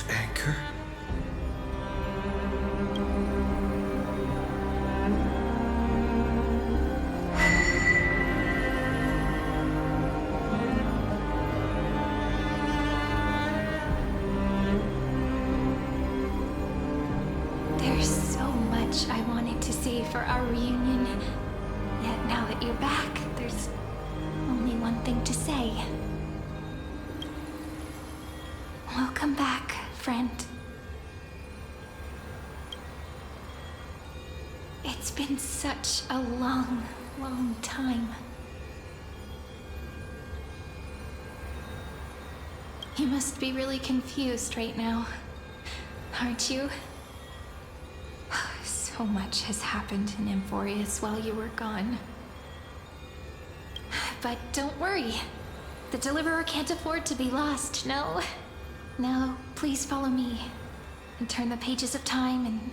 Anchor? There's so much I wanted to say for our reunion. Yet now that you're back, there's only one thing to say. Welcome back, friend. It's been such a long, long time. You must be really confused right now, aren't you? So much has happened in Emphorius while you were gone. But don't worry. The Deliverer can't afford to be lost, no? Now, please follow me and turn the pages of time and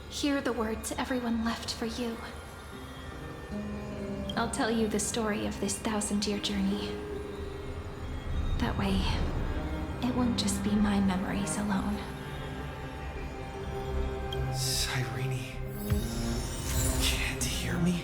hear the words everyone left for you. I'll tell you the story of this 1,000-year journey. That way, it won't just be my memories alone. Cyrene, can't you hear me?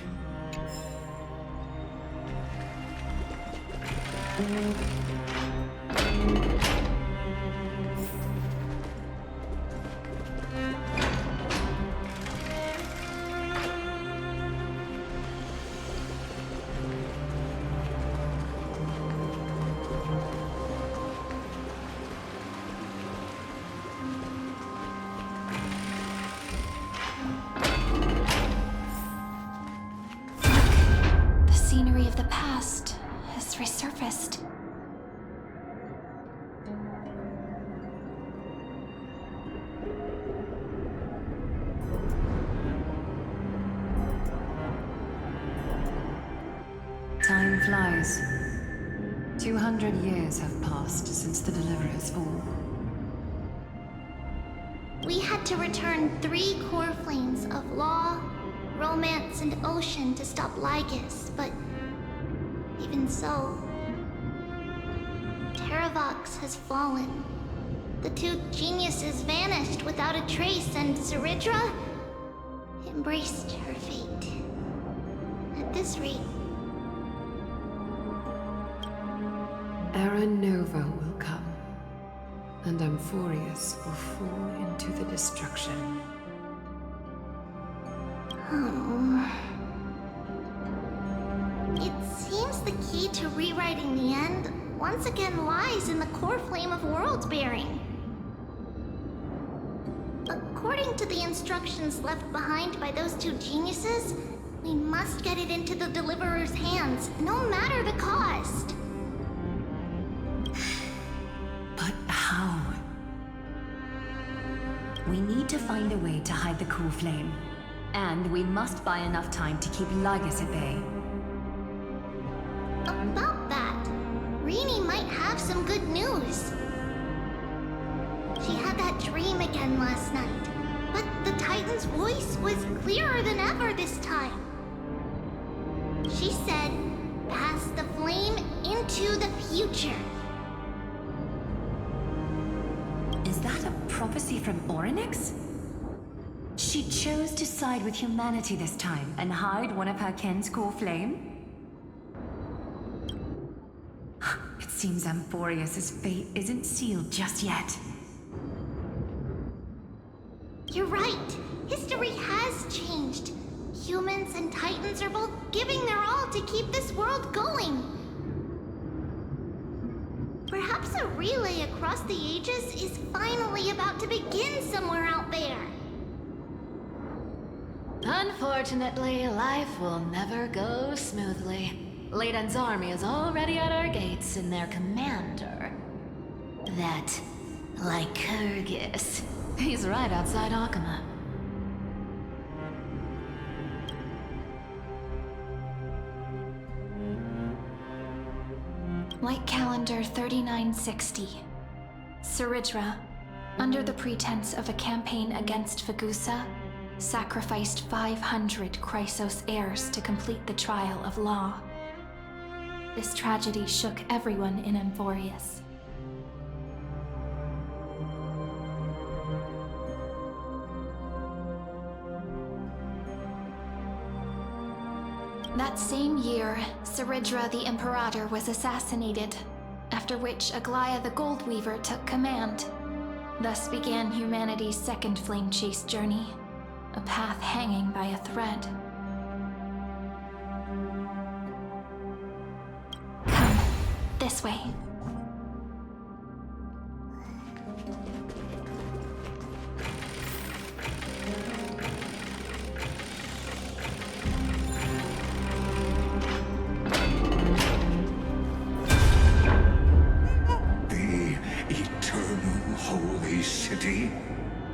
The scenery of the past has resurfaced. Time flies. 200 years have passed since the Deliverer's fall. We had to return 3 core flames of law, romance, and ocean to stop Lygus, but even so, Terravox has fallen. The 2 geniuses vanished without a trace, and Zeridra embraced her fate. At this rate, Era Nova will come, and Emphorius will fall into the destruction. It seems the key to rewriting the end once again lies in the core flame of world bearing. According to the instructions left behind by those 2 geniuses, we must get it into the Deliverer's hands, no matter the cost. But how? We need to find a way to hide the core flame. And we must buy enough time to keep Lygus at bay. About that, Rini might have some good news. She had that dream again last night, but the Titan's voice was clearer than ever this time. She said, pass the flame into the future. Is that a prophecy from Orynyx? She chose to side with humanity this time and hide one of her kin's core flame? It seems Amphorius' fate isn't sealed just yet. You're right. History has changed. Humans and Titans are both giving their all to keep this world going. Perhaps a relay across the ages is finally about to begin somewhere out there. Unfortunately, life will never go smoothly. Leiden's army is already at our gates, and their commander, that Lycurgus, he's right outside Akama. Light calendar 3960. Saridra, under the pretense of a campaign against Fagusa, sacrificed 500 Chrysos heirs to complete the trial of law. This tragedy shook everyone in Amphorius. That same year, Saridra the Imperator was assassinated, after which Aglaya the Goldweaver took command. Thus began humanity's second flame chase journey, a path hanging by a thread. Come, this way.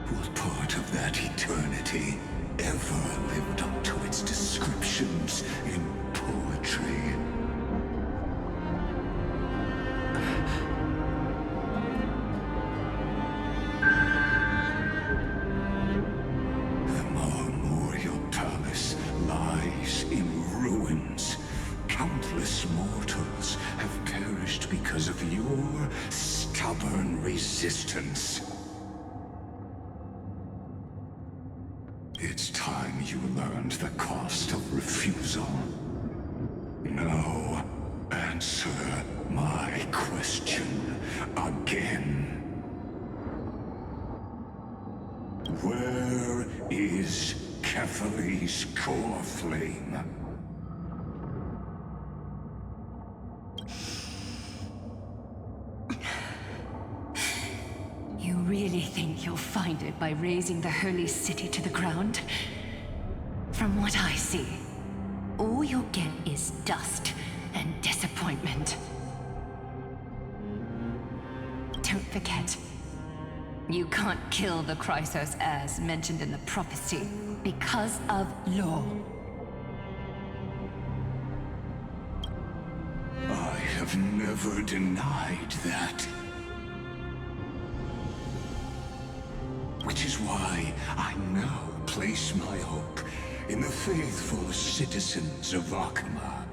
What part of that eternity ever lived up to its descriptions in poetry? The Marmorial Palace lies in ruins. Countless mortals have perished because of your stubborn resistance. It's time you learned the cost of refusal. Now, answer my question again. Where is Kefali's core flame? You really think you'll find it by razing the holy city to the ground? From what I see, all you'll get is dust and disappointment. Don't forget, you can't kill the Chrysos heirs mentioned in the prophecy because of law. I have never denied that. Which is why I now place my hope in the faithful citizens of Akama.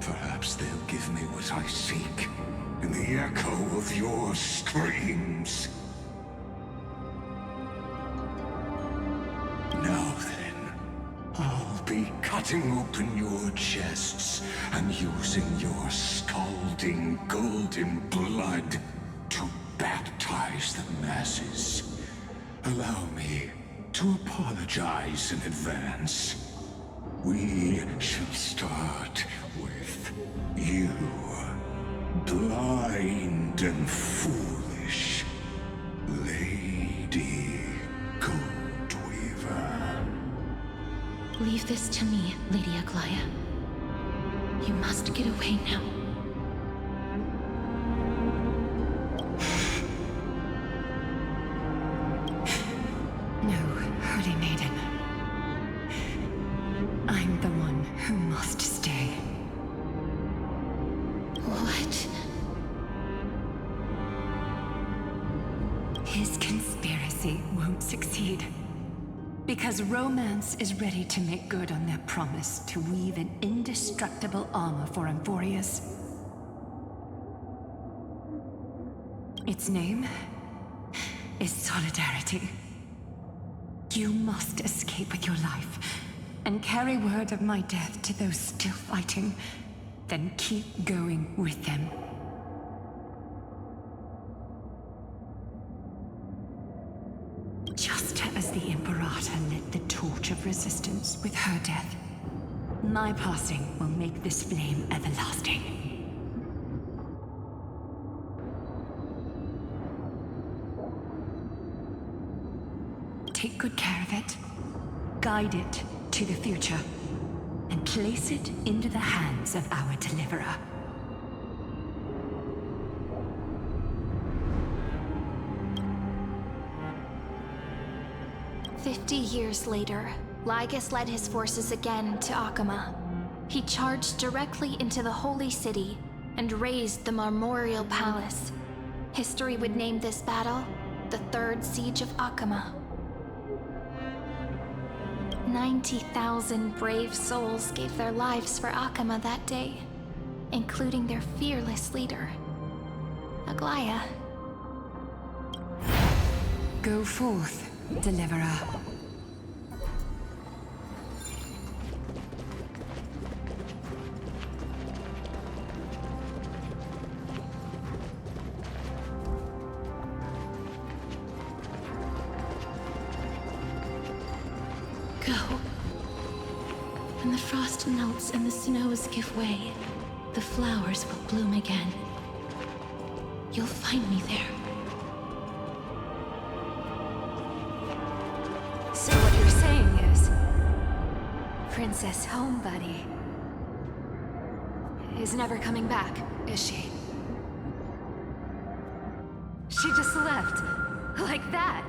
Perhaps they'll give me what I seek in the echo of your screams. Now then, I'll be cutting open your chests and using your scalding golden blood to baptize the masses. Allow me to apologize in advance. We shall start with you, blind and foolish Lady Goldweaver. Leave this to me, Lady Aglaya. You must get away now. No, Holy Maiden. am the one who must stay. What? His conspiracy won't succeed. Because Romance is ready to make good on their promise to weave an indestructible armor for Amphorius. Its name is Solidarity. You must escape with your life and carry word of my death to those still fighting, then keep going with them. Just as the Imperator lit the torch of resistance with her death, my passing will make this flame everlasting. Take good care of it, guide it to the future, and place it into the hands of our deliverer. 50 years later, Lygus led his forces again to Akama. He charged directly into the Holy City and razed the Marmorial Palace. History would name this battle the Third Siege of Akama. 90,000 brave souls gave their lives for Akama that day, including their fearless leader, Aglaya. Go forth, Deliverer. Go. When the frost melts and the snows give way, the flowers will bloom again. You'll find me there. So what you're saying is... Princess Homebuddy... is never coming back, is she? She just left. Like that.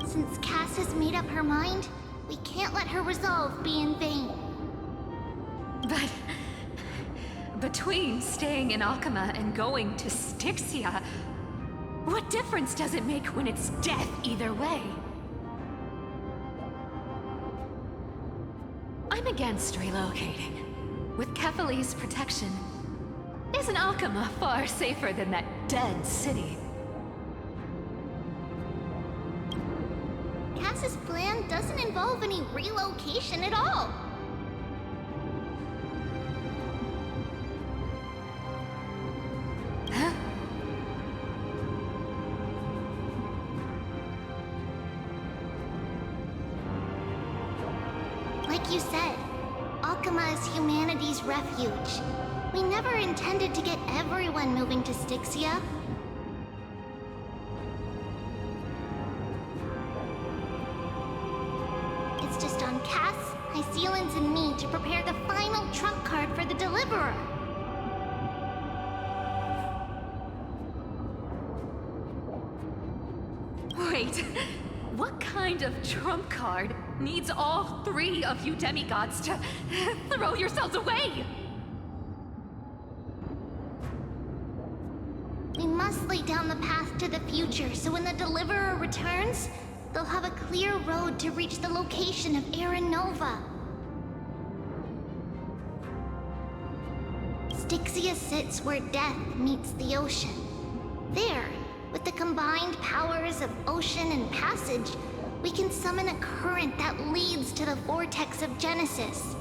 Since Cass has made up her mind, we can't let her resolve be in vain. But... between staying in Akama and going to Styxia... what difference does it make when it's death either way? I'm against relocating. With Kefali's protection, isn't Akama far safer than that dead city? Cass's plan doesn't involve any relocation at all. Huh? Like you said, Akama is humanity's refuge. We never intended to get everyone moving to Styxia. It's just on Cass, Hycealans, and me to prepare the final trump card for the Deliverer. Wait, what kind of trump card needs all three of you demigods to throw yourselves away? We must lay down the path to the future so when the Deliverer returns, they'll have a clear road to reach the location of Aaron Nova. Styxia sits where death meets the ocean. There, with the combined powers of ocean and passage, we can summon a current that leads to the vortex of Genesis.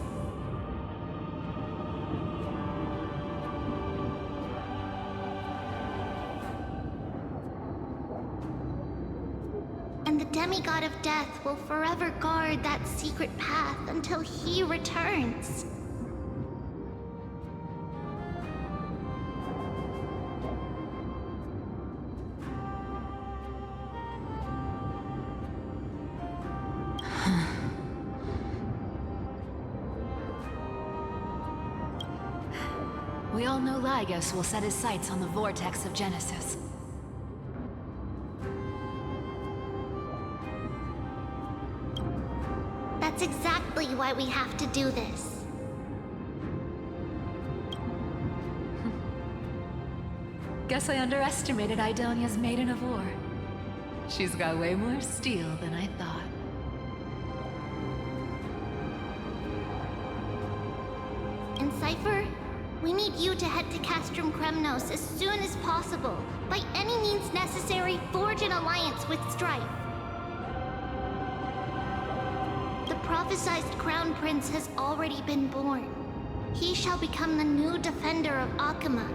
And the demigod of death will forever guard that secret path until he returns. We all know Lygus will set his sights on the vortex of Genesis. That That's exactly why we have to do this. Guess I underestimated Idonia's Maiden of War. She's got way more steel than I thought. And Cypher, we need you to head to Castrum Kremnos as soon as possible. By any means necessary, forge an alliance with Strife. The prophesized Crown Prince has already been born. He shall become the new defender of Akama,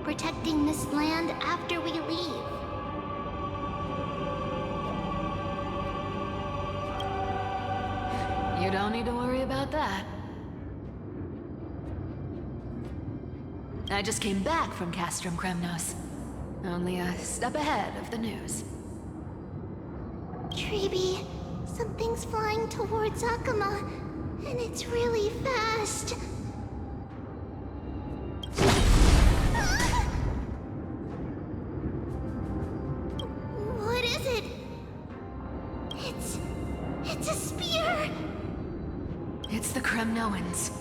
protecting this land after we leave. You don't need to worry about that. I just came back from Castrum Kremnos. Only a step ahead of the news. Treeby, something's flying towards Akama, and it's really fast. What is it? It's a spear! It's the Kremnoans.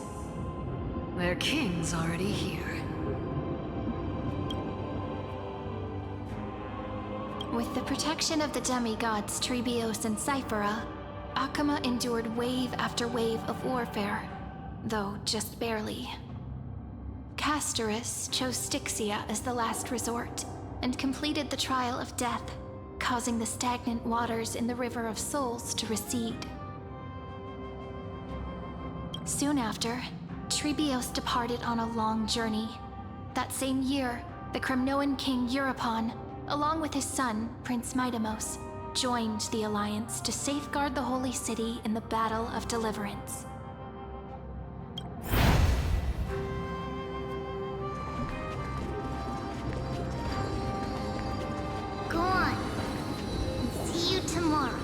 Their king's already here. With the protection of the demigods Trebios and Cyphera, Akama endured wave after wave of warfare, though just barely. Castorus chose Styxia as the last resort, and completed the trial of death, causing the stagnant waters in the River of Souls to recede. Soon after, Trebios departed on a long journey. That same year, the Kremnoan king Euripon, along with his son, Prince Midamos, joined the Alliance to safeguard the Holy City in the Battle of Deliverance. Go on. See you tomorrow.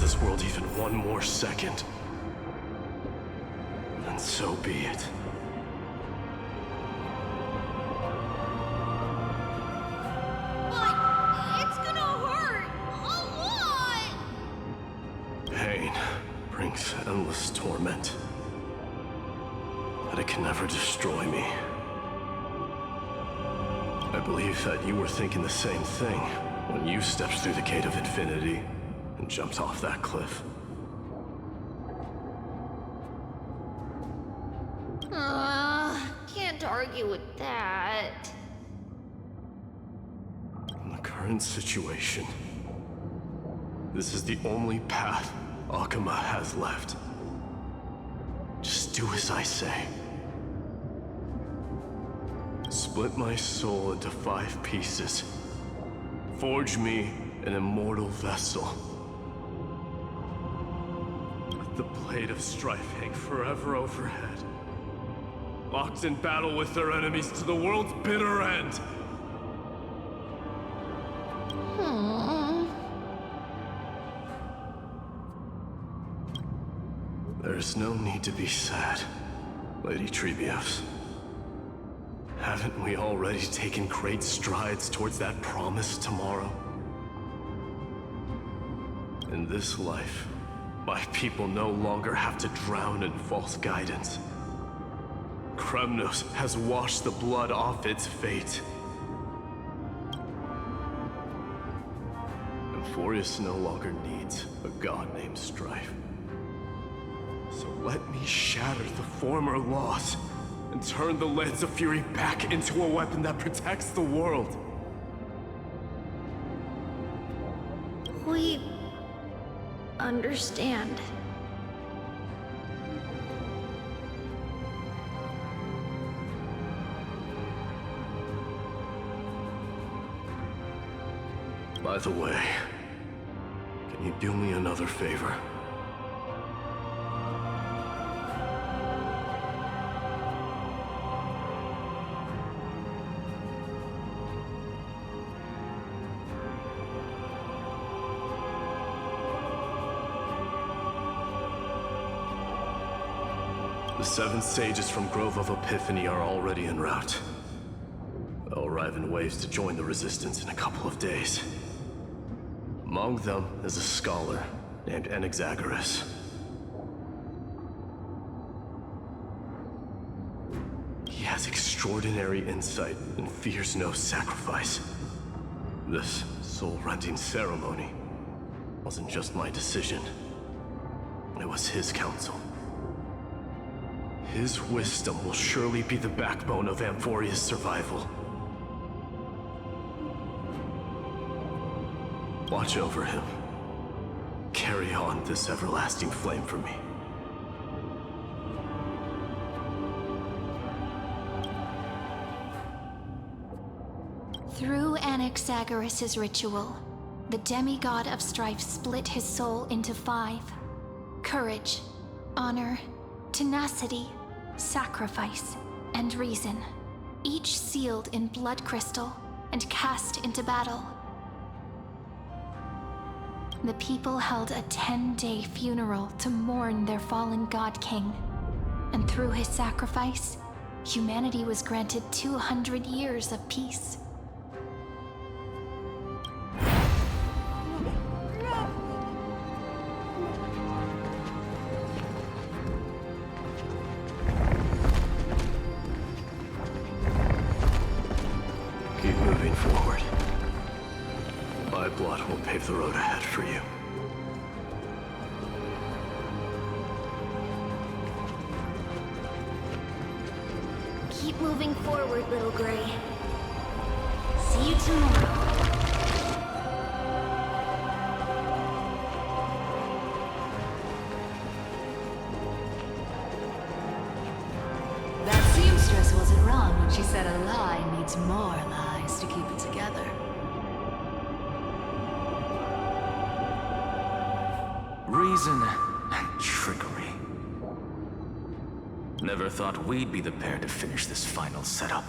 This world even one more second, and so be it. But it's gonna hurt a lot! Pain brings endless torment, and it can never destroy me. I believe that you were thinking the same thing when you stepped through the gate of infinity and jumped off that cliff. Can't argue with that. In the current situation, this is the only path Akama has left. Just do as I say. Split my soul into 5 pieces. Forge me an immortal vessel. Let the blade of strife hang forever overhead. Locked in battle with their enemies to the world's bitter end. There's no need to be sad, Lady Trebios. Haven't we already taken great strides towards that promised tomorrow? In this life, my people no longer have to drown in false guidance. Kremnos has washed the blood off its fate. Euphorius no longer needs a god named Strife. So let me shatter the former laws and turn the Lance of Fury back into a weapon that protects the world. We understand. By the way, can you do me another favor? The The 7 sages from Grove of Epiphany are already en route. They'll arrive in waves to join the resistance in a couple of days. Among them is a scholar named Anaxagoras. He has extraordinary insight and fears no sacrifice. This soul-rending ceremony wasn't just my decision. It was his counsel. His wisdom will surely be the backbone of Amphoria's survival. Watch over him. Carry on this everlasting flame for me. Through Anaxagoras' ritual, the demigod of strife split his soul into 5. Courage, honor, tenacity, sacrifice, and reason, each sealed in blood crystal and cast into battle. The people held a 10-day funeral to mourn their fallen god king, and through his sacrifice, humanity was granted 200 years of peace. Keep moving forward. My blood will pave the road ahead for you. Keep moving forward, little Gray. See you tomorrow. That seamstress wasn't wrong when she said a lie needs more lies to keep it together. Reason and trickery. Never thought we'd be the pair to finish this final setup.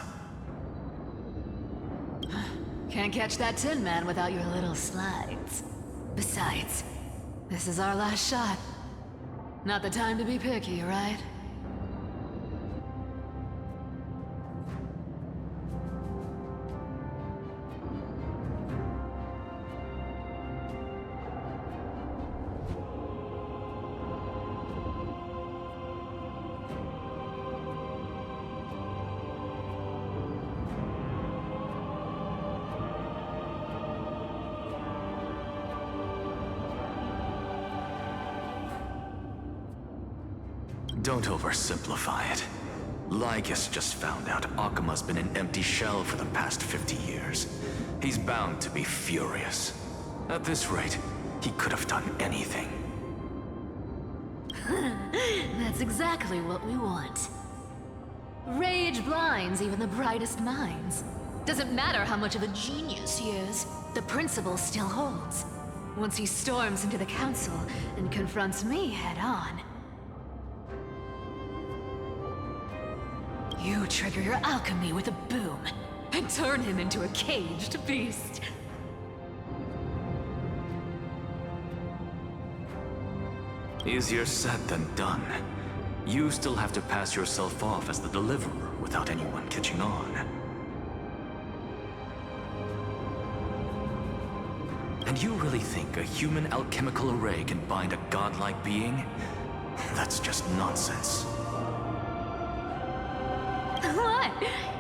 Can't catch that Tin Man without your little slides. Besides, this is our last shot. Not the time to be picky, right? Don't oversimplify it. Lycus just found out Akima's been an empty shell for the past 50 years. He's bound to be furious. At this rate, he could have done anything. That's exactly what we want. Rage blinds even the brightest minds. Doesn't matter how much of a genius he is, the principle still holds. Once he storms into the council and confronts me head-on. You trigger your alchemy with a boom, and turn him into a caged beast. Easier said than done. You still have to pass yourself off as the deliverer without anyone catching on. And you really think a human alchemical array can bind a godlike being? That's just nonsense. What?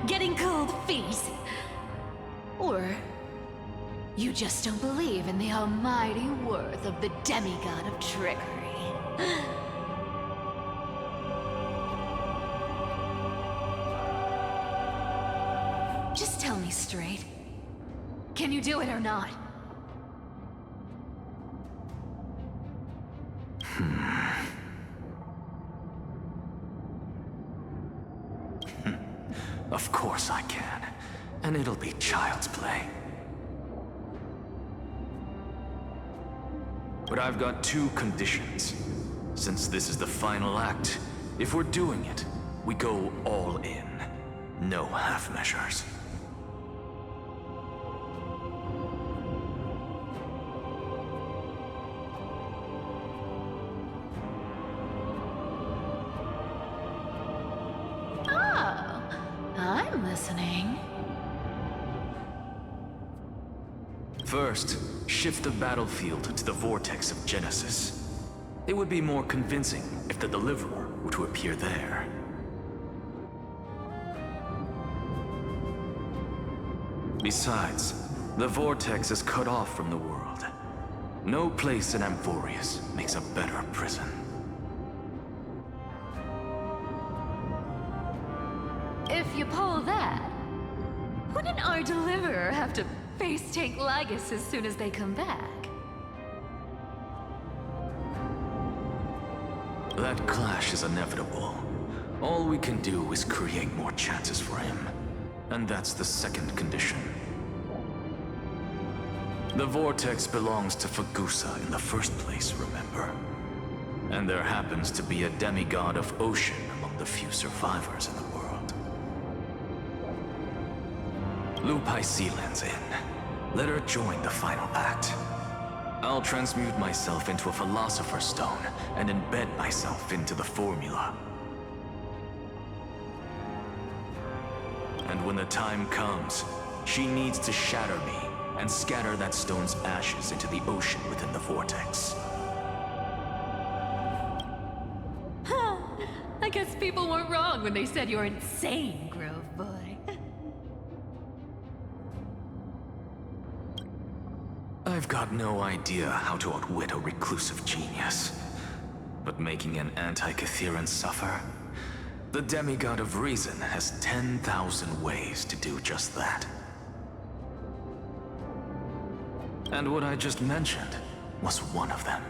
Getting cold feet? Or you just don't believe in the almighty worth of the demigod of trickery? Just tell me straight. Can you do it or not? Of course I can. And it'll be child's play. But I've got 2 conditions. Since this is the final act, if we're doing it, we go all in. No half measures. listening. First, shift the battlefield to the vortex of Genesis. It would be more convincing if the Deliverer were to appear there. Besides, the vortex is cut off from the world. No place in Amphorius makes a better prison. If you pull that, wouldn't our Deliverer have to face-take Lygus as soon as they come back? That clash is inevitable. All we can do is create more chances for him. And that's the second condition. The vortex belongs to Fagusa in the first place, remember? And there happens to be a demigod of ocean among the few survivors in the world. Lupai Sealand's in. Let her join the final act. I'll transmute myself into a Philosopher's Stone and embed myself into the formula. And when the time comes, she needs to shatter me and scatter that stone's ashes into the ocean within the vortex. I guess people weren't wrong when they said you're insane, Grove Boy. I've got no idea how to outwit a reclusive genius. But making an anti-Catheran suffer? The demigod of reason has 10,000 ways to do just that. And what I just mentioned was one of them.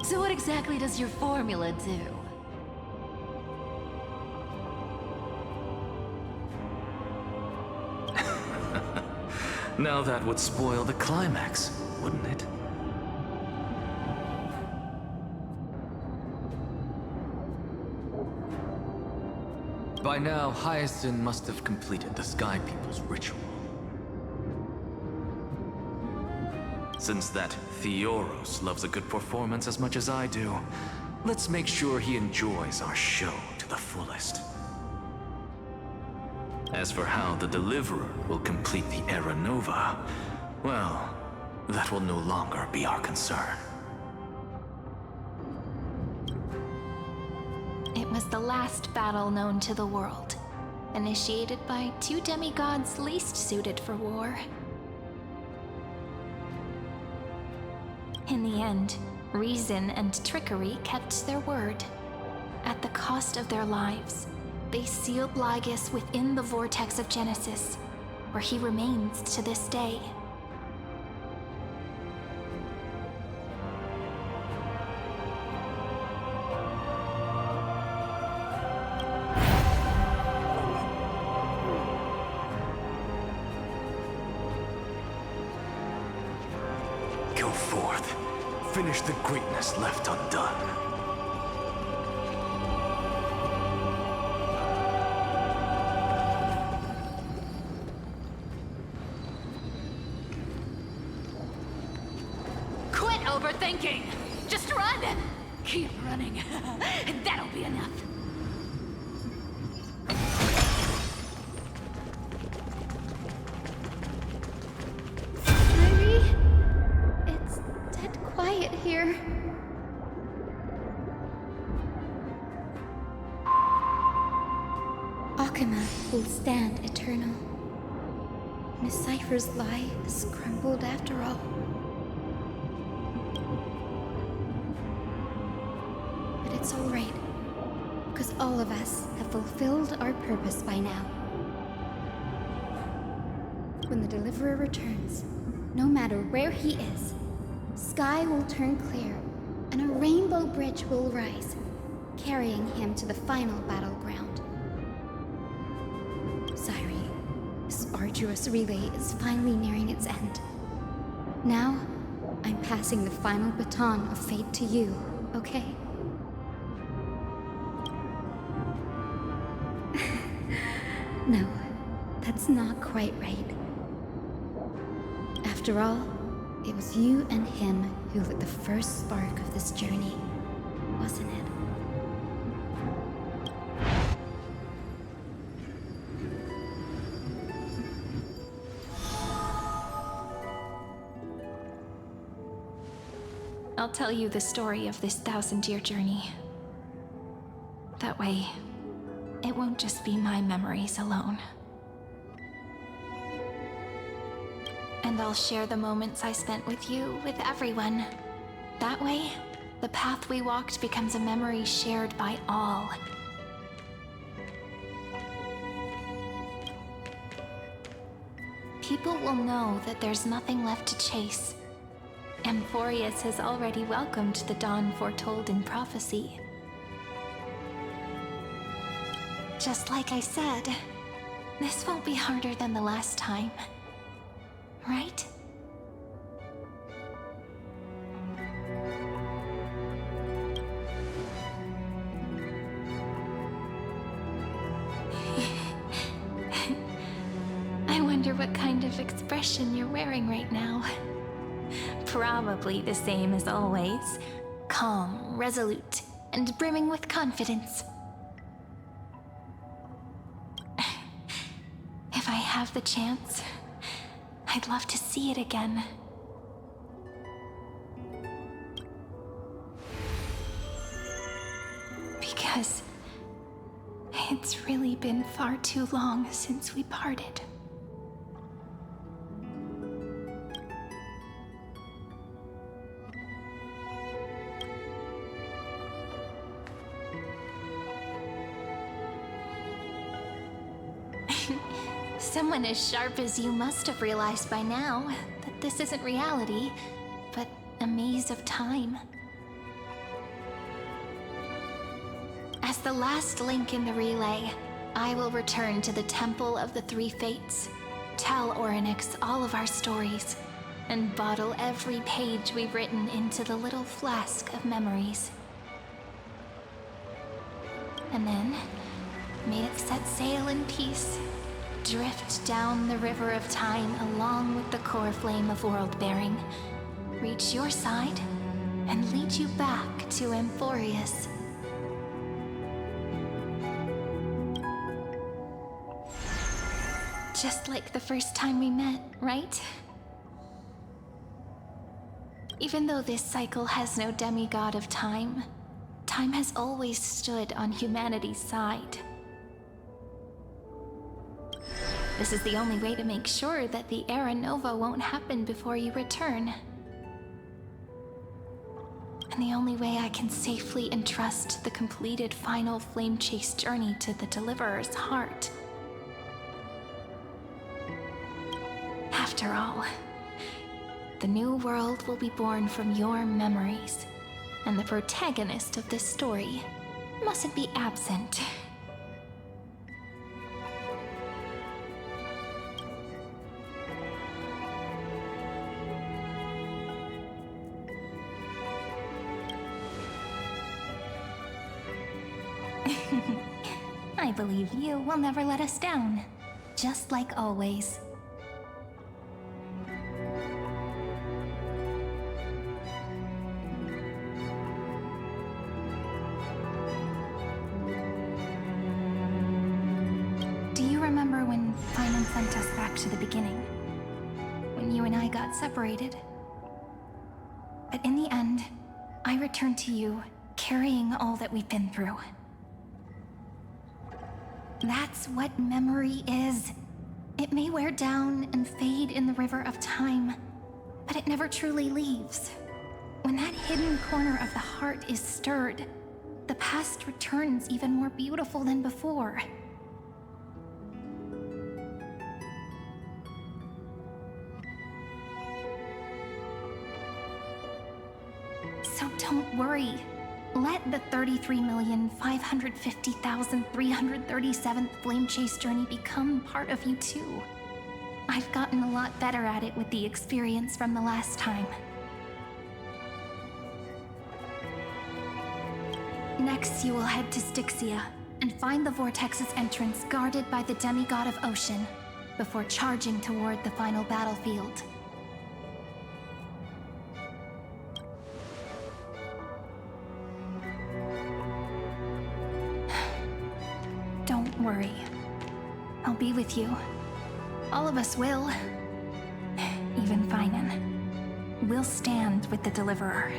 So what exactly does your formula do? Now that would spoil the climax, wouldn't it? By now, Hyacinth must have completed the Sky People's ritual. Since that Theoros loves a good performance as much as I do, let's make sure he enjoys our show to the fullest. As for how the Deliverer will complete the Era Nova, well, that will no longer be our concern. It was the last battle known to the world, initiated by two demigods least suited for war. In the end, reason and trickery kept their word. At the cost of their lives, they sealed Lygus within the vortex of Genesis, where he remains to this day. Go forth. Finish the greatness left undone. Quit overthinking! Just run! Keep running, and that'll be enough. Kyrie? It's dead quiet here. Akama will stand eternal. Miss Cypher's lie is crumbled after all. But it's all right, because all of us have fulfilled our purpose by now. When the Deliverer returns, no matter where he is, sky will turn clear, and a rainbow bridge will rise, carrying him to the final battleground. Zairi, this arduous relay is finally nearing its end. Now, I'm passing the final baton of fate to you, okay? No, that's not quite right. After all, it was you and him who lit the first spark of this journey, wasn't it? I'll tell you the story of this 1,000-year journey. That way, it won't just be my memories alone. And I'll share the moments I spent with you with everyone. That way, the path we walked becomes a memory shared by all. People will know that there's nothing left to chase. Amphorius has already welcomed the dawn foretold in prophecy. Just like I said, this won't be harder than the last time. Right? I wonder what kind of expression you're wearing right now. Probably the same as always. Calm, resolute, and brimming with confidence. If I have the chance, I'd love to see it again. Because it's really been far too long since we parted. Someone as sharp as you must have realized by now that this isn't reality, but a maze of time. As the last link in the relay, I will return to the Temple of the Three Fates, tell Orynyx all of our stories, and bottle every page we've written into the little flask of memories. And then, may it set sail in peace, drift down the river of time along with the core flame of world-bearing, reach your side, and lead you back to Amphorius. Just like the first time we met, right? Even though this cycle has no demigod of time, time has always stood on humanity's side. This is the only way to make sure that the Era Nova won't happen before you return. And the only way I can safely entrust the completed final flame chase journey to the Deliverer's heart. After all, the new world will be born from your memories, and the protagonist of this story mustn't be absent. I believe you will never let us down, just like always. Do you remember when Paimon sent us back to the beginning? When you and I got separated? But in the end, I returned to you, carrying all that we've been through. That's what memory is. It may wear down and fade in the river of time, but it never truly leaves. When that hidden corner of the heart is stirred, the past returns even more beautiful than before. So don't worry. Let the 33,550,337th Flame Chase journey become part of you too. I've gotten a lot better at it with the experience from the last time. Next, you will head to Styxia and find the Vortex's entrance guarded by the demigod of Ocean before charging toward the final battlefield. Don't worry. I'll be with you. All of us will. Even Finan. We'll stand with the Deliverer.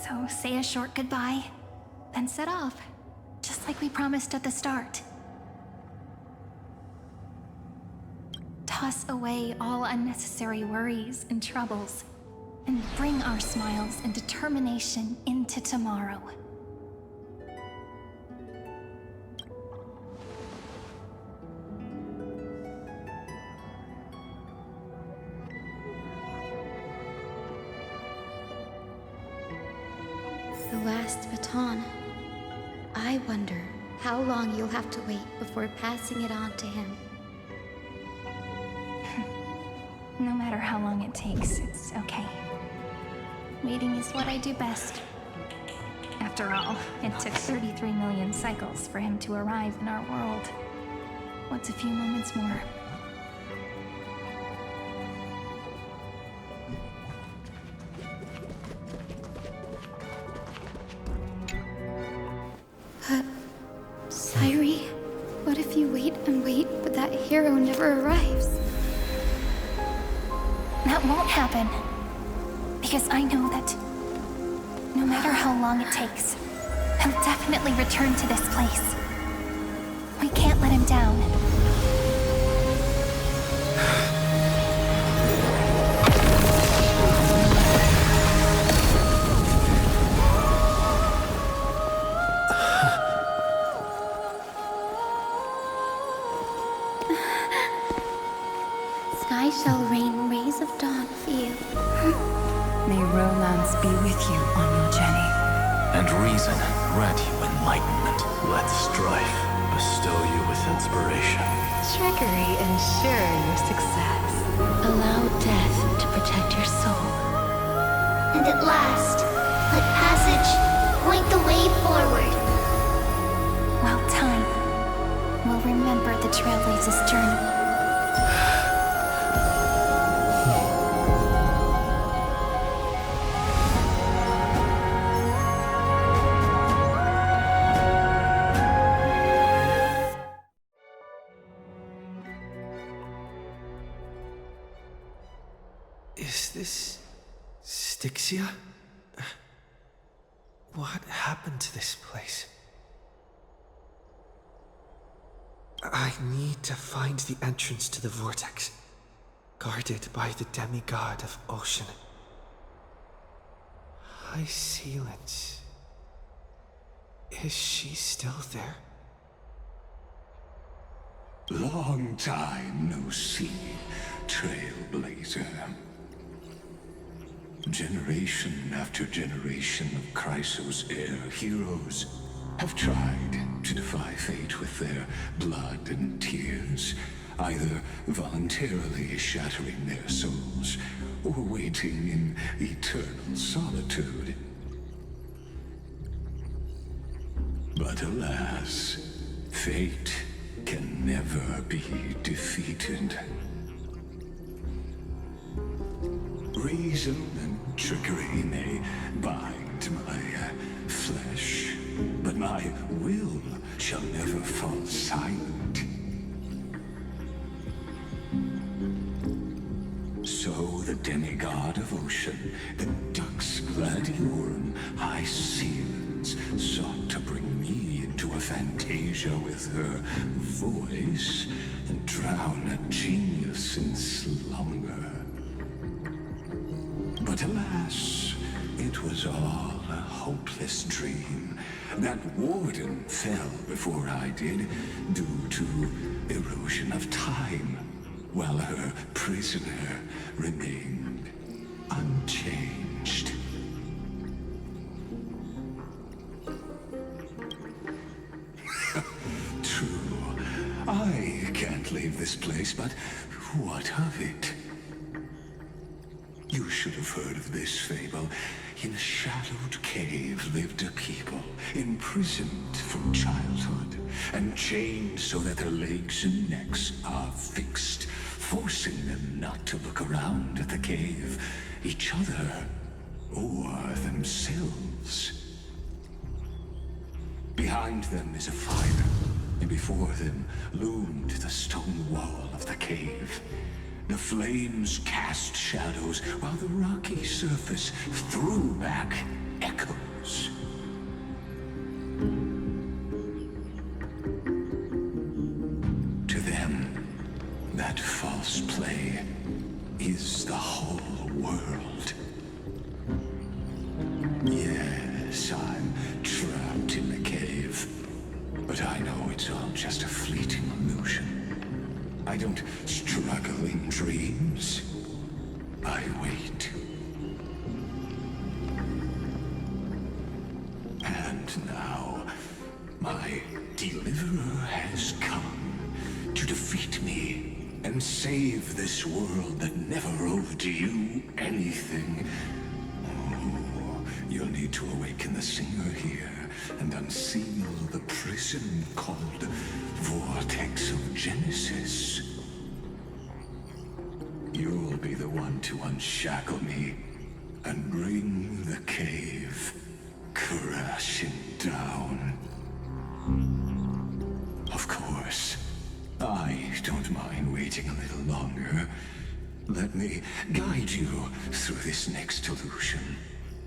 So say a short goodbye, then set off, just like we promised at the start. Toss away all unnecessary worries and troubles, and bring our smiles and determination into tomorrow. The last baton. I wonder how long you'll have to wait before passing it on to him. No matter how long it takes, it's okay. Waiting is what I do best. After all, it took 33 million cycles for him to arrive in our world. What's a few moments more? Sairi, what if you wait and wait, but that hero never arrives? That won't happen. Because I know that no matter how long it takes, he'll definitely return to this place. We can't let him down. Sky shall rain rays of dawn for you. May romance be with you on your journey. And reason grant you enlightenment. Let strife bestow you with inspiration. Trickery ensure your success. Allow death to protect your soul. And at last, let passage point the way forward. While time will remember the Trailblazer's journey. Is this Styxia? What happened to this place? I need to find the entrance to the vortex, guarded by the demigod of ocean. High Sealance. Is she still there? Long time no see, Trailblazer. Generation after generation of Chrysos Air heroes have tried to defy fate with their blood and tears, either voluntarily shattering their souls or waiting in eternal solitude. But alas, fate can never be defeated. Reason and trickery may bind my flesh, but my will shall never fall silent. So the demigod of ocean, the Dux Gladiorum, High Sealance, sought to bring me into a fantasia with her voice and drown a genius in slumber. But alas, it was all a hopeless dream. That warden fell before I did, due to erosion of time, while her prisoner remained unchanged. True, I can't leave this place, but what of it? You should have heard of this fable. In a shadowed cave lived a people, imprisoned from childhood, and chained so that their legs and necks are fixed, forcing them not to look around at the cave, each other, or themselves. Behind them is a fire, and before them loomed the stone wall of the cave. The flames cast shadows, while the rocky surface threw back echoes. To them, that false play is the whole world. Yes, I'm trapped in the cave, but I know it's all just a fleeting illusion. I don't struggle in dreams. I wait. And now, my deliverer has come to defeat me and save this world that never owed you anything. Oh, you'll need to awaken the singer here and unseal the prison called Vortex of Genesis. You'll be the one to unshackle me and bring the cave crashing down. Of course, I don't mind waiting a little longer. Let me guide you through this next illusion.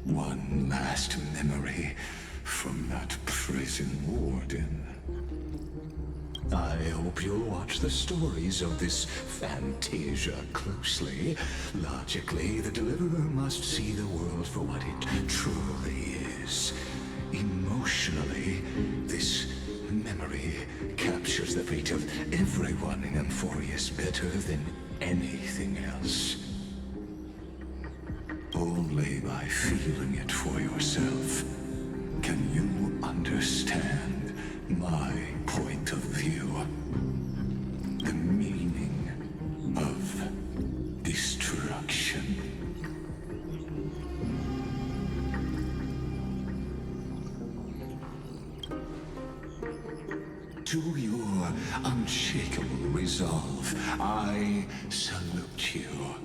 One last memory from that prison warden. I hope you'll watch the stories of this Fantasia closely. Logically, the Deliverer must see the world for what it truly is. Emotionally, this memory captures the fate of everyone in Emphorius better than anything else. Only by feeling it for yourself can you understand my point of view. The meaning of destruction. To your unshakable resolve, I salute you.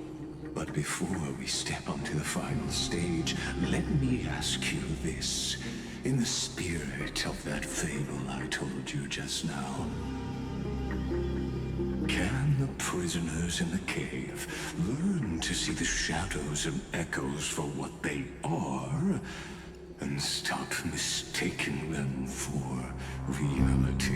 But before we step onto the final stage, let me ask you this. In the spirit of that fable I told you just now, can the prisoners in the cave learn to see the shadows and echoes for what they are, and stop mistaking them for reality?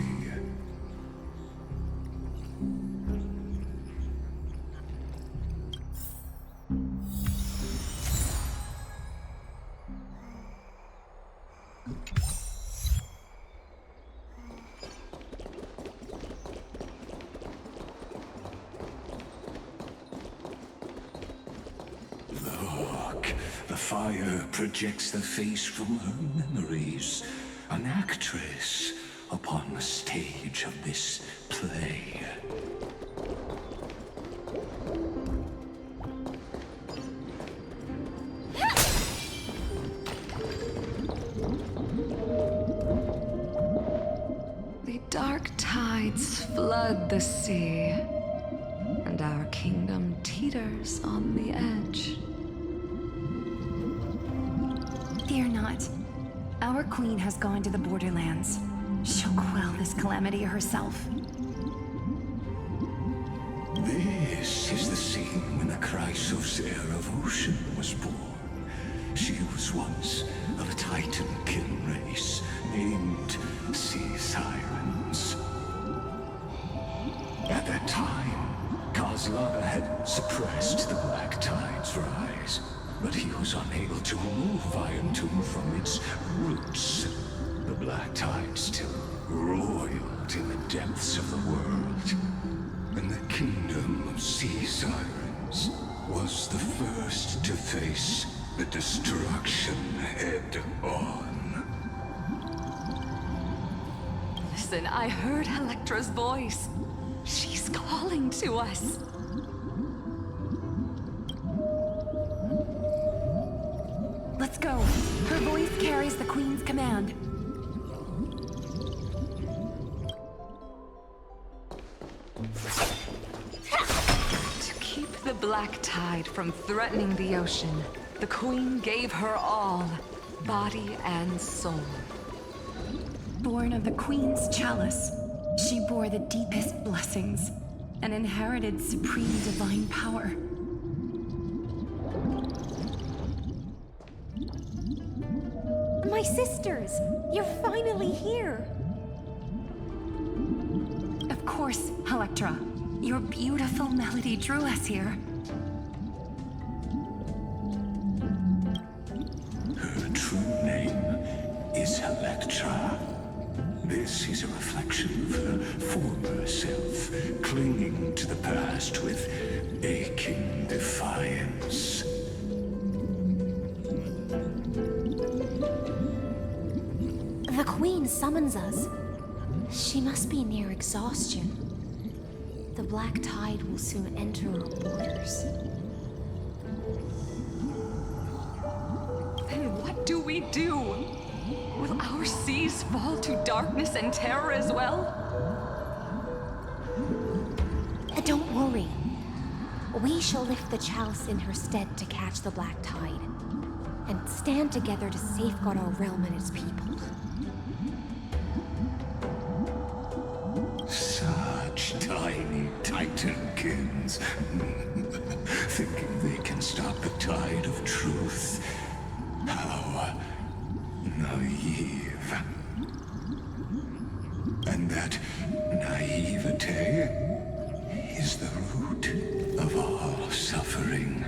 Look, the fire projects the face from her memories. An actress upon the stage of this play. The dark tides flood the sea, and our kingdom teeters on the edge. Fear not. Our queen has gone to the borderlands. She'll quell this calamity herself. This is the scene when the Chrysos heir of Ocean was born. She was once of a Titan-kin race named Sea Sirens. At that time, Kozlova had suppressed the Black Tide's rise, but he was unable to remove Iron Tomb from its roots. The Black Tide still roiled in the depths of the world, and the kingdom of Sea Sirens was the first to face the destruction head-on. Listen, I heard Electra's voice. She's calling to us. Let's go. Her voice carries the queen's command. To keep the Black Tide from threatening the ocean, the queen gave her all, body and soul. Born of the queen's chalice, she bore the deepest blessings. and inherited supreme divine power. My sisters! You're finally here! Of course, Electra. Your beautiful melody drew us here. Her true name is Electra. This is a reflection of her former self, clinging to the past with aching defiance. The Queen summons us. She must be near exhaustion. The black tide will soon enter our borders. Then what do we do? Will our seas fall to darkness and terror as well? Don't worry. We shall lift the chalice in her stead to catch the black tide, and stand together to safeguard our realm and its people. Such tiny Titankins, thinking they can stop the tide of truth. How naive. And that naivete is the root of all suffering.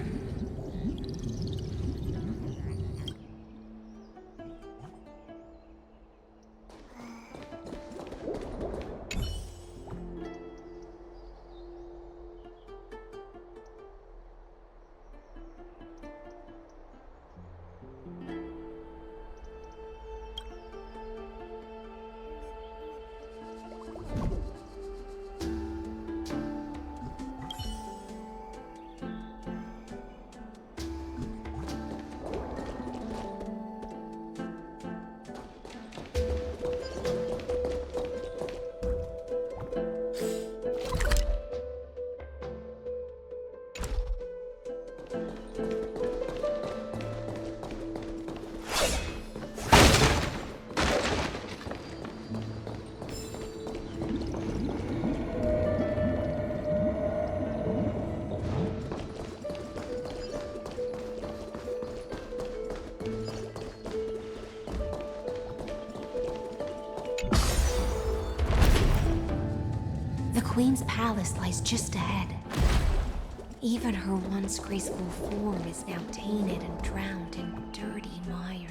The Queen's palace lies just ahead. Even her once graceful form is now tainted and drowned in dirty mire.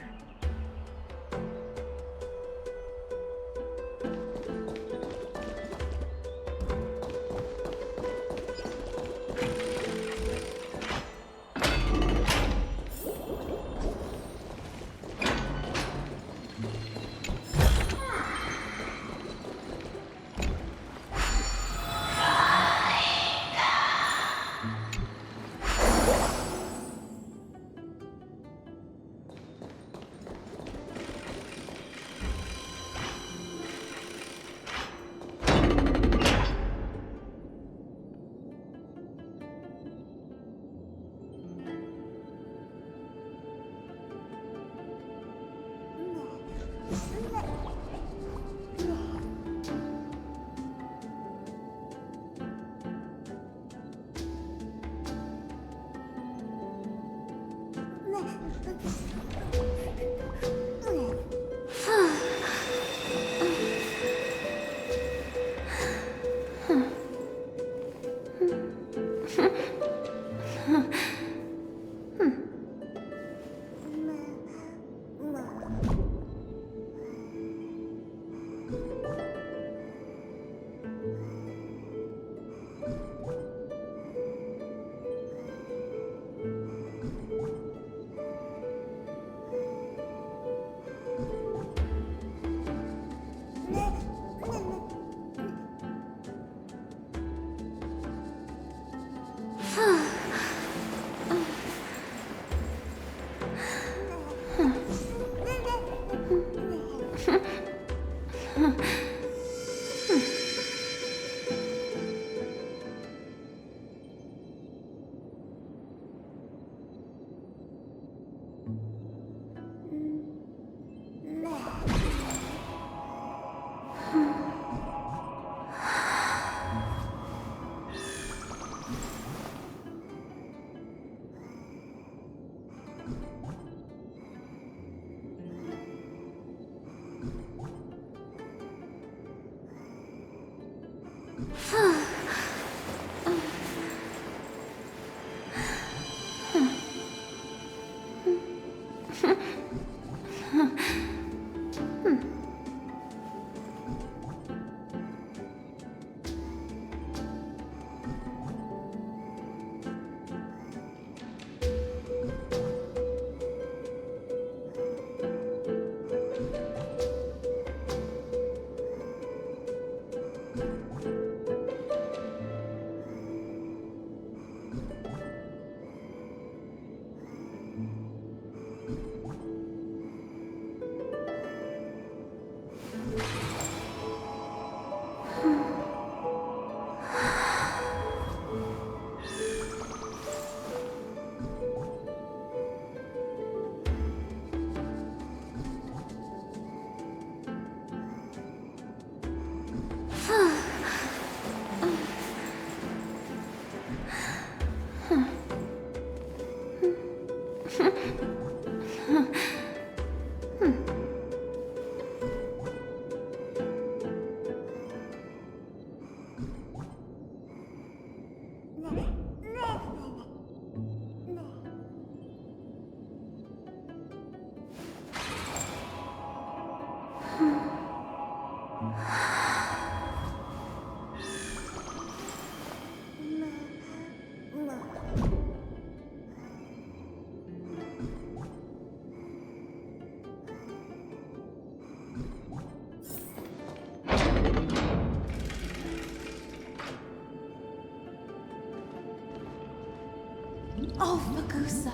Oh, Magusa,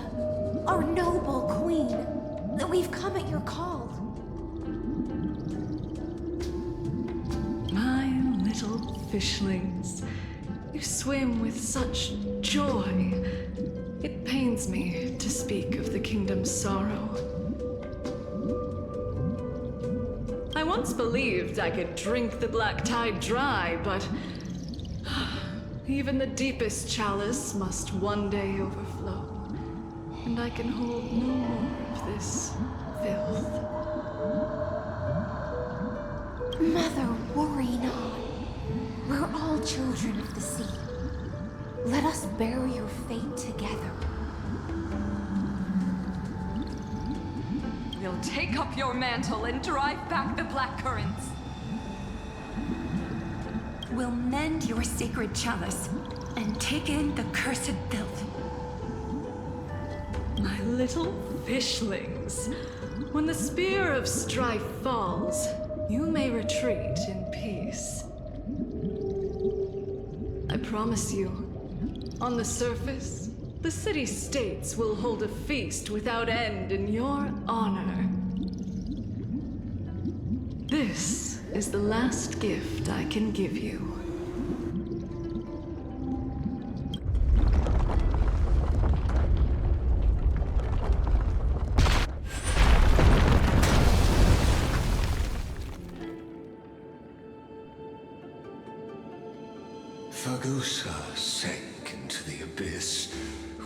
our noble queen, we've come at your call. My little fishlings, you swim with such joy. It pains me to speak of the kingdom's sorrow. I once believed I could drink the black tide dry, but even the deepest chalice must one day overflow, and I can hold no more of this filth. Mother, worry not. We're all children of the sea. Let us bear your fate together. We'll take up your mantle and drive back the black currents. We'll mend your sacred chalice and take in the cursed filth. My little fishlings, when the spear of strife falls, you may retreat in peace. I promise you, on the surface, the city-states will hold a feast without end in your honor. This is the last gift I can give you. Fagusa sank into the abyss.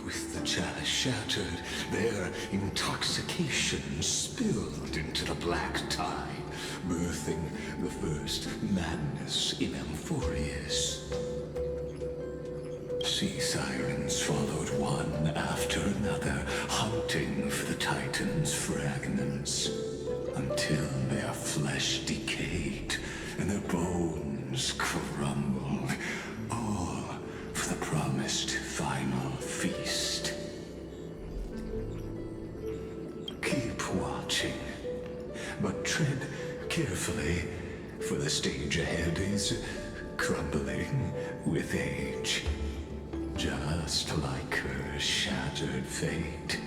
With the chalice shattered, their intoxication spilled into the black tide, birthing the first madness in Amphorius. Sea sirens followed one after another, hunting for the Titan's fragments, until their flesh decayed and their bones crumbled, all for the promised final feast. Keep watching, but tread carefully, for the stage ahead is crumbling with age, just like her shattered fate.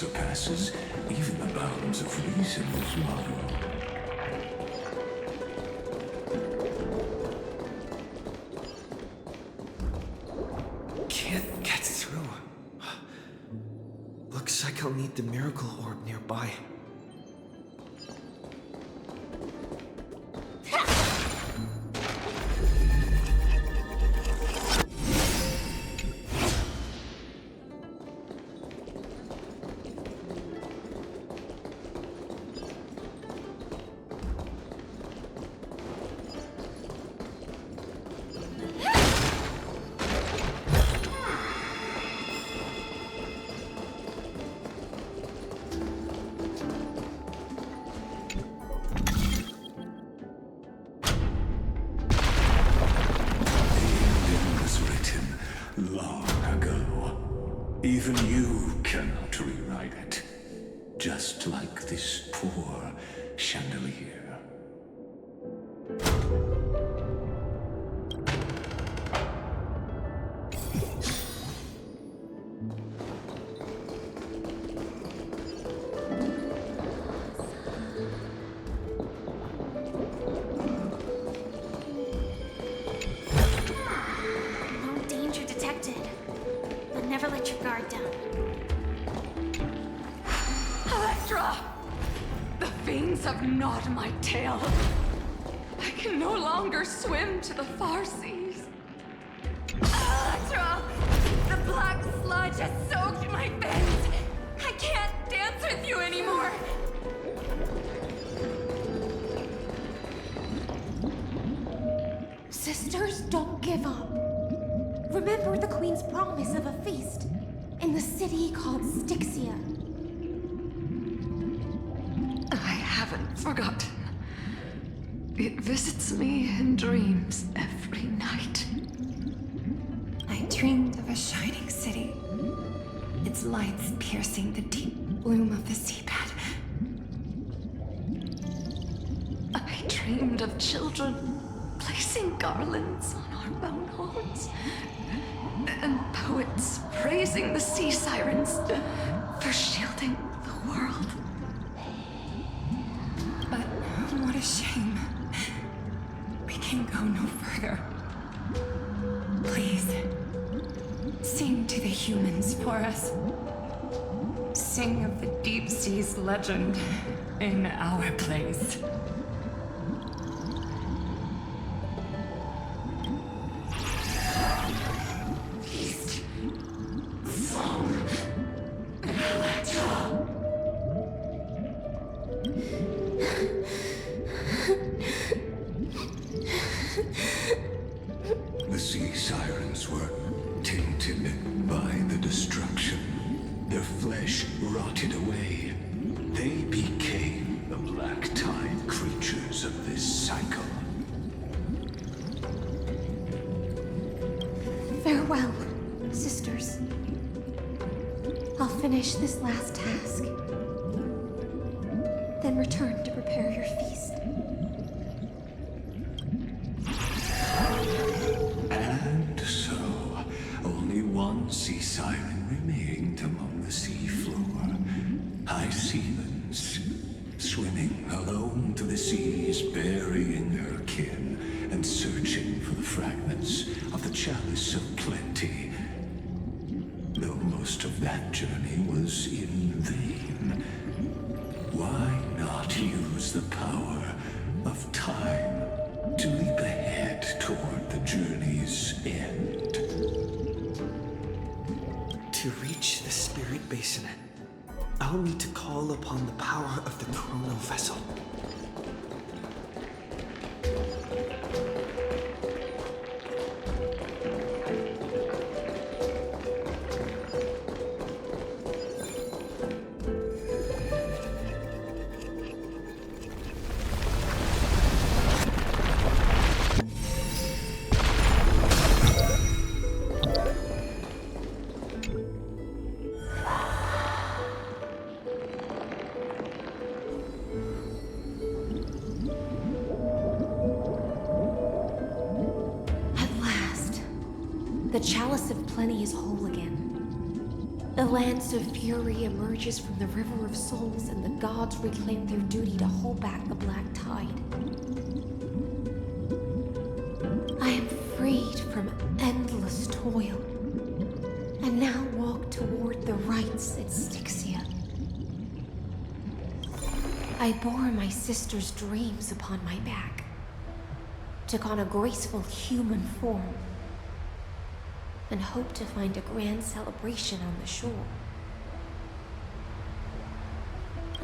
surpasses even the bounds of reason's model. Can't get through. Looks like I'll need the miracle orb nearby. Long ago. Even you cannot rewrite it. Just like this poor chandelier. Never let your guard down. Electra! The fiends have gnawed my tail. I can no longer swim to the far seas. Electra! The black sludge has soaked my veins. I can't dance with you anymore. Sisters, don't give up. Remember the Queen's promise of a feast in the city called Styxia. I haven't forgotten. It visits me in dreams every night. I dreamed of a shining city, its lights piercing the deep gloom of the seabed. I dreamed of children placing garlands on our bone holes, and poets praising the sea sirens for shielding the world. But what a shame. We can go no further. Please, sing to the humans for us. Sing of the deep sea's legend in our place. The sea sirens were tainted by the destruction. Their flesh rotted away. They became the black tide creatures of this cycle. Farewell, sisters. I'll finish this last task, then return to prepare your feast. And so, only one sea siren remained among the sea floor. High seamans, swimming alone to the seas, burying her kin, and searching for the fragments of the chalice of plenty. Though most of that journey was in vain, why not use the power of time to leap ahead toward the journey's end? To reach the spirit basin, I'll need to call upon the power of the chrono vessel. The chalice of plenty is whole again. A lance of fury emerges from the River of Souls, and the gods reclaim their duty to hold back the black tide. I am freed from endless toil, and now walk toward the rites at Styxia. I bore my sister's dreams upon my back, took on a graceful human form, and hoped to find a grand celebration on the shore.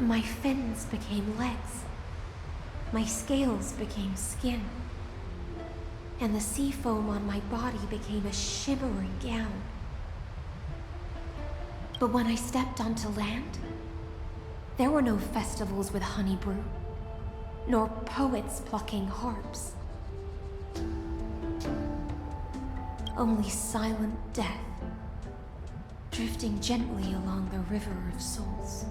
My fins became legs, my scales became skin, and the sea foam on my body became a shimmering gown. But when I stepped onto land, there were no festivals with honey brew, nor poets plucking harps. Only silent death, drifting gently along the River of Souls.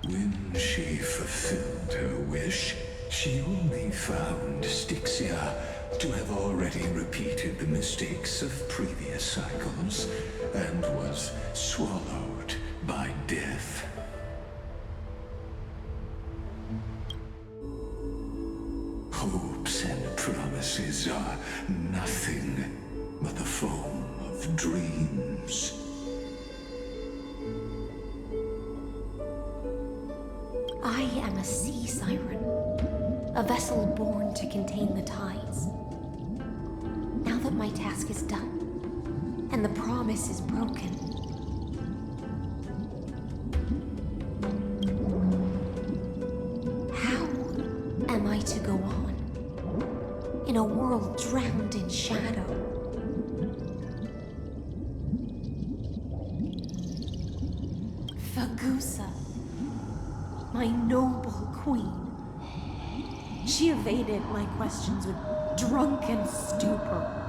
When she fulfilled her wish, she only found Styxia to have already repeated the mistakes of previous cycles, and was swallowed by death. Hopes and promises are nothing but the foam of dreams. I am a sea siren, a vessel born to contain the tides. Now that my task is done, and the promise is broken, how am I to go on in a world drowned in shadow? Fagusa, my noble queen. She evaded my questions with drunken stupor.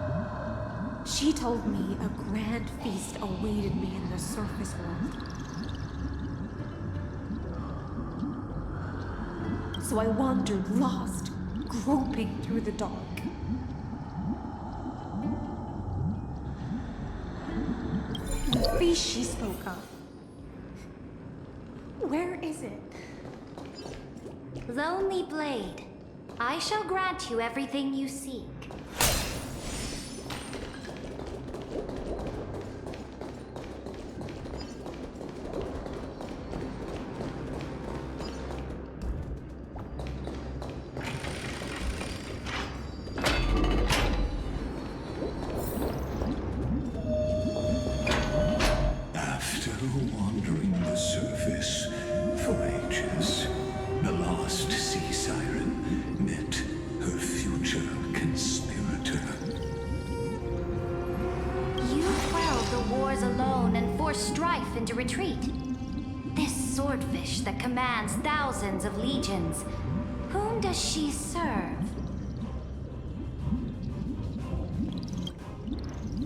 She told me a grand feast awaited me in the surface world. So I wandered lost, groping through the dark. The feast she spoke of. Where is it? Lonely Blade, I shall grant you everything you seek. After wandering the surface for ages, the lost sea siren met her future conspirator. You quelled the wars alone and forced strife into retreat. This swordfish that commands thousands of legions, whom does she serve?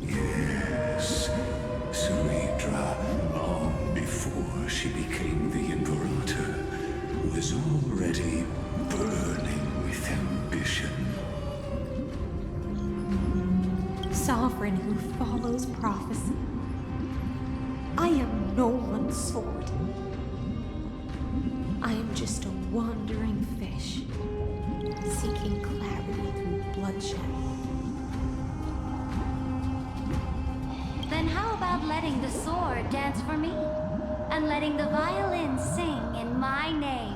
Yes, Suridra, long before she became the Imperator, was already burning with ambition. Sovereign who follows prophecy. I am no one's sword. I am just a wandering fish, seeking clarity through bloodshed. Then how about letting the sword dance for me? And letting the violin sing in my name?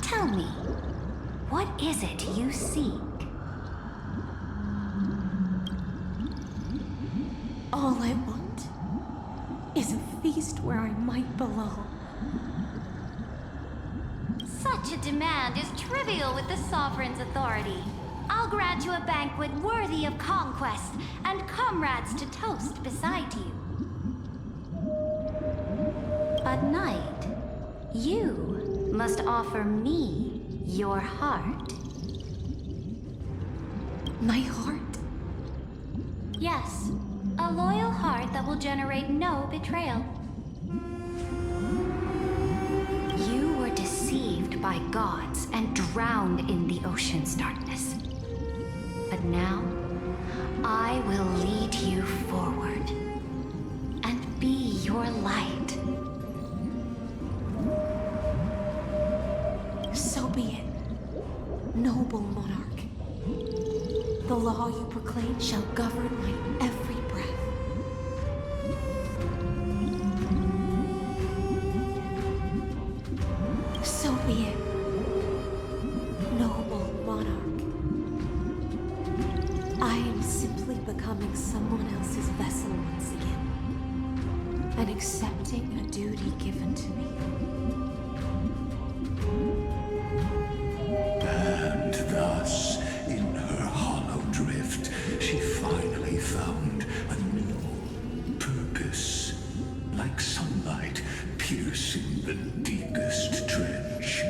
Tell me, what is it you seek? All I want is a feast where I might belong. Such a demand is trivial with the Sovereign's authority. I'll grant you a banquet worthy of conquest and comrades to toast beside you. But Knight, you must offer me your heart. My heart? Yes, a loyal heart that will generate no betrayal. You were deceived by gods and drowned in the ocean's darkness. But now, I will monarch. The law you proclaim shall govern my every breath. So be it, noble monarch. I am simply becoming someone else's vessel once again, and accepting a duty given to me. And thus, in her hollow drift, she finally found a new purpose. Like sunlight piercing the deepest trench.